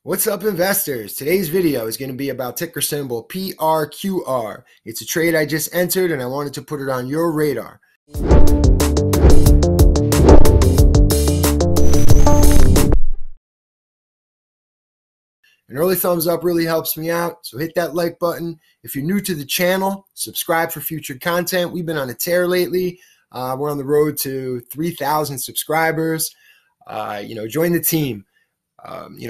What's up, investors? Today's video is going to be about ticker symbol PRQR. It's a trade I just entered and I wanted to put it on your radar. An early thumbs up really helps me out, so hit that like button. If you're new to the channel, subscribe for future content. We've been on a tear lately. We're on the road to 3,000 subscribers. Join the team.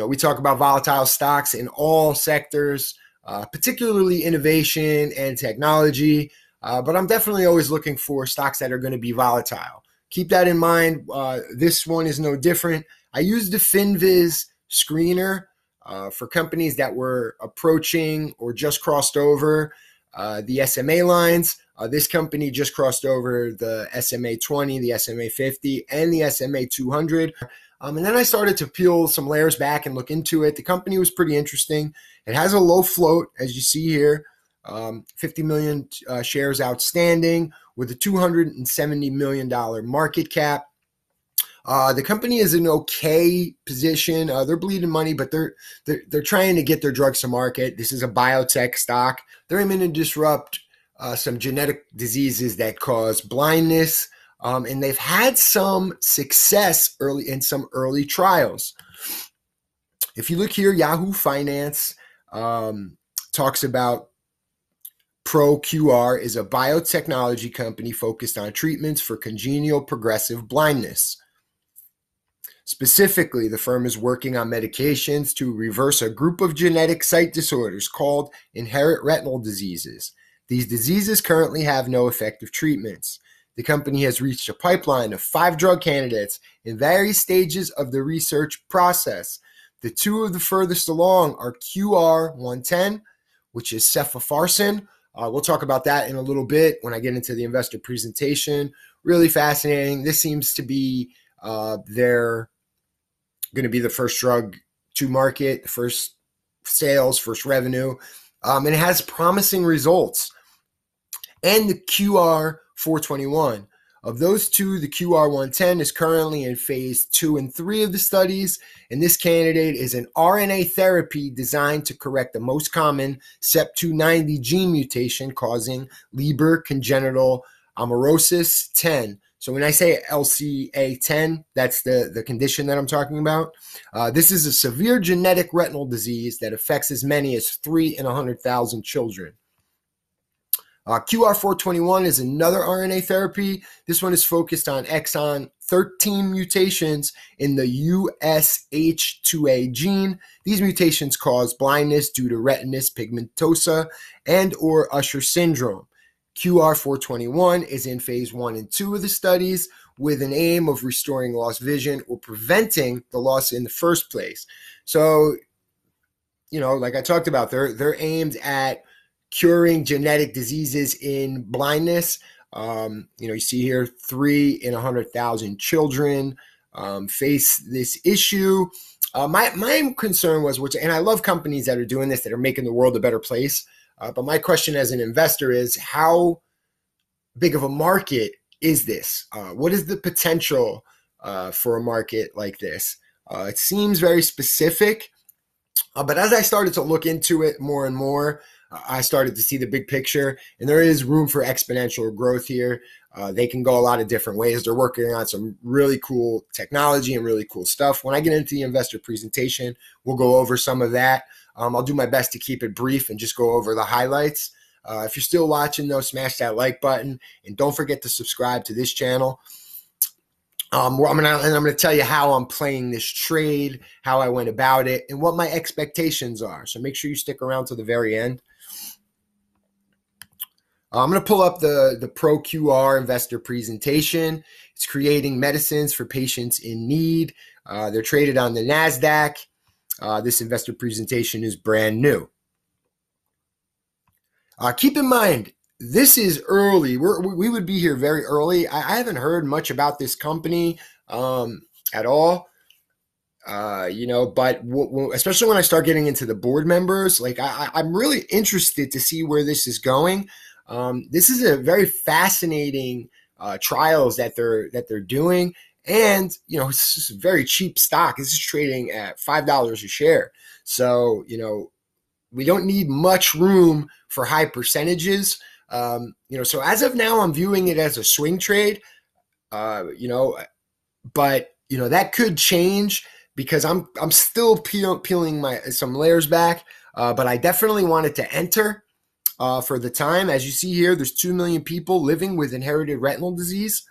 We talk about volatile stocks in all sectors, particularly innovation and technology. But I'm definitely always looking for stocks that are going to be volatile. Keep that in mind. This one is no different. I used the FinViz screener for companies that were approaching or just crossed over the SMA lines. This company just crossed over the SMA 20, the SMA 50, and the SMA 200. And then I started to peel some layers back and look into it. The company was pretty interesting. It has a low float, as you see here, 50 million shares outstanding with a $270 million market cap. The company is in okay position. They're bleeding money, but they're trying to get their drugs to market. This is a biotech stock. They're aiming to disrupt some genetic diseases that cause blindness. And they've had some success in some early trials. If you look here, Yahoo Finance talks about PRQR is a biotechnology company focused on treatments for congenital progressive blindness. Specifically, the firm is working on medications to reverse a group of genetic sight disorders called inherited retinal diseases. These diseases currently have no effective treatments. The company has reached a pipeline of 5 drug candidates in various stages of the research process. The 2 of the furthest along are QR110, which is cephalosporin. We'll talk about that in a little bit when I get into the investor presentation. Really fascinating. This seems to be they're going to be the first drug to market, the first sales, first revenue, and it has promising results. And the QR421. Of those 2, the QR110 is currently in phase 2 and 3 of the studies, and this candidate is an RNA therapy designed to correct the most common CEP290 gene mutation causing Leber congenital amaurosis 10. So when I say LCA10, that's the condition that I'm talking about. This is a severe genetic retinal disease that affects as many as 3 in 100,000 children. QR421 is another RNA therapy. This one is focused on exon 13 mutations in the USH2A gene. These mutations cause blindness due to retinitis pigmentosa and or Usher syndrome. QR421 is in phase 1 and 2 of the studies with an aim of restoring lost vision or preventing the loss in the first place. So, like I talked about, they're aimed at curing genetic diseases in blindness. You see here 3 in 100,000 children face this issue. My concern was, and I love companies that are doing this, that are making the world a better place. But my question as an investor is, how big of a market is this? What is the potential for a market like this? It seems very specific, but as I started to look into it more and more, I started to see the big picture, and there is room for exponential growth here. They can go a lot of different ways. They're working on some really cool technology and really cool stuff. When I get into the investor presentation, we'll go over some of that. I'll do my best to keep it brief and just go over the highlights. If you're still watching, though, smash that like button, and don't forget to subscribe to this channel. I'm going to tell you how I'm playing this trade, how I went about it, and what my expectations are. So make sure you stick around to the very end. I'm going to pull up the PRQR investor presentation. It's creating medicines for patients in need. They're traded on the NASDAQ. This investor presentation is brand new. Keep in mind, this is early. We would be here very early. I haven't heard much about this company at all. But especially when I start getting into the board members, I'm really interested to see where this is going. This is a very fascinating trials that they're doing, And, it's just a very cheap stock. This is trading at $5 a share. So, we don't need much room for high percentages. So as of now, I'm viewing it as a swing trade, but, that could change because I'm still peeling some layers back, but I definitely wanted to enter for the time. As you see here, there's 2 million people living with inherited retinal disease,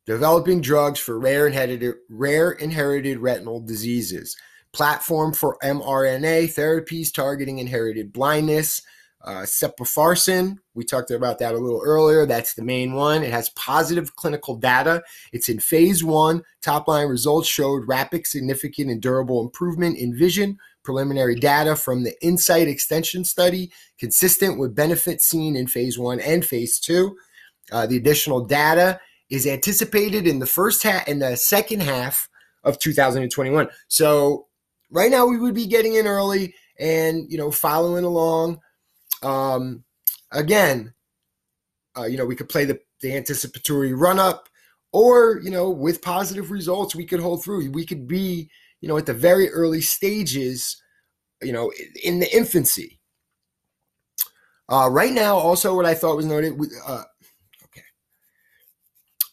developing drugs for rare inherited retinal diseases. Platform for mRNA therapies targeting inherited blindness. Cepofarsen, we talked about that a little earlier. That's the main one. It has positive clinical data. It's in phase 1. Top-line results showed rapid, significant, and durable improvement in vision. Preliminary data from the Insight extension study, consistent with benefits seen in phase 1 and phase 2. The additional data is anticipated in the second half of 2021. So right now we would be getting in early and, following along. Again, we could play the anticipatory run up, or, with positive results, we could hold through. We could be, at the very early stages, in the infancy. Right now, also what I thought was noted,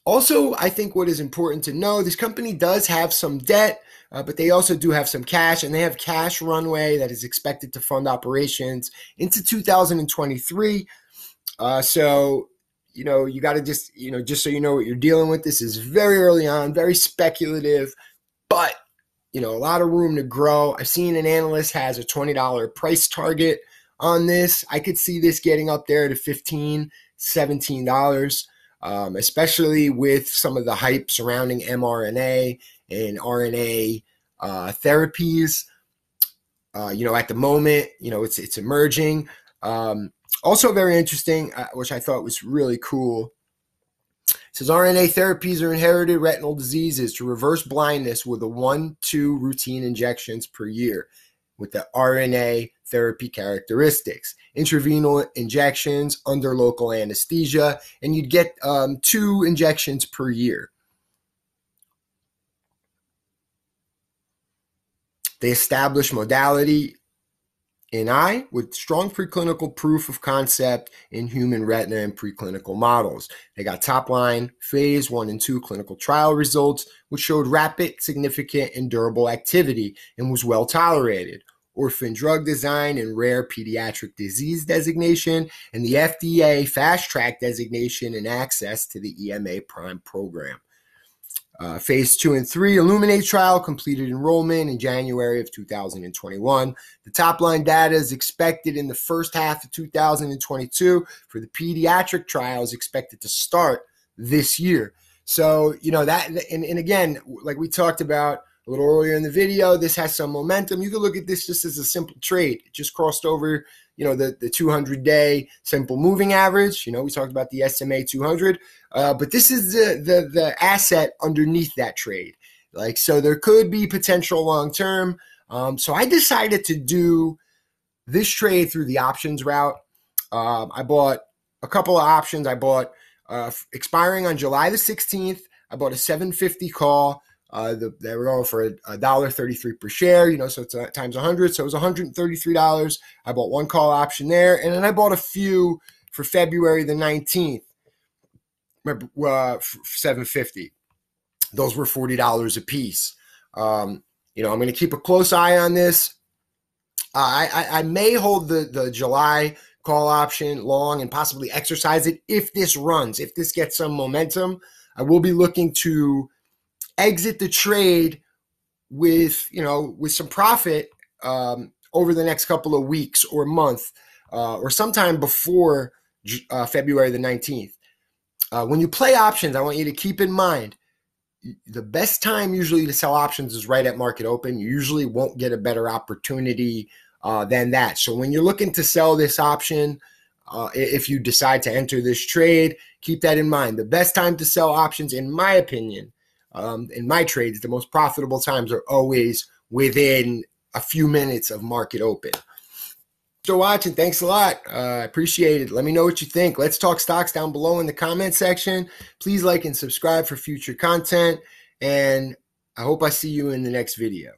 also, I think what is important to know, this company does have some debt, but they also do have some cash, and they have cash runway that is expected to fund operations into 2023. So, you got to just so you know what you're dealing with. This is very early on, very speculative, but, a lot of room to grow. I've seen an analyst has a $20 price target on this. I could see this getting up there to $15, $17. Especially with some of the hype surrounding mRNA and RNA therapies. At the moment, it's emerging. Also very interesting, which I thought was really cool. It says RNA therapies are inherited retinal diseases to reverse blindness with 1-2 routine injections per year with the RNA therapy characteristics. Intravenous injections under local anesthesia, and you'd get 2 injections per year. They establish modality in eye with strong preclinical proof of concept in human retina and preclinical models. They got top-line phase 1 and 2 clinical trial results, which showed rapid, significant, and durable activity and was well tolerated. Orphan drug design and rare pediatric disease designation, and the FDA fast track designation and access to the EMA Prime program. Phase 2 and 3 Illuminate trial completed enrollment in January of 2021. The top-line data is expected in the first half of 2022 for the pediatric trial is expected to start this year. So, that, and again, like we talked about a little earlier in the video, this has some momentum. You can look at this just as a simple trade. It just crossed over, the 200-day simple moving average. We talked about the SMA 200, but this is the asset underneath that trade. So there could be potential long-term. So I decided to do this trade through the options route. I bought a couple of options. I bought expiring on July the 16th. I bought a 750 call. They were going for $1.33 per share, so it's times 100. So it was $133. I bought one call option there. And then I bought a few for February the 19th, for 750. Those were $40 a piece. I'm going to keep a close eye on this. I may hold the July call option long and possibly exercise it if this runs, if this gets some momentum. I will be looking to exit the trade with some profit over the next couple of weeks or month or sometime before February the 19th. When you play options, I want you to keep in mind the best time usually to sell options is right at market open. You usually won't get a better opportunity than that. So when you're looking to sell this option, if you decide to enter this trade, keep that in mind. The best time to sell options, in my opinion, in my trades, the most profitable times are always within a few minutes of market open. So watching, thanks a lot. I appreciate it. Let me know what you think. Let's talk stocks down below in the comment section. Please like and subscribe for future content. and I hope I see you in the next video.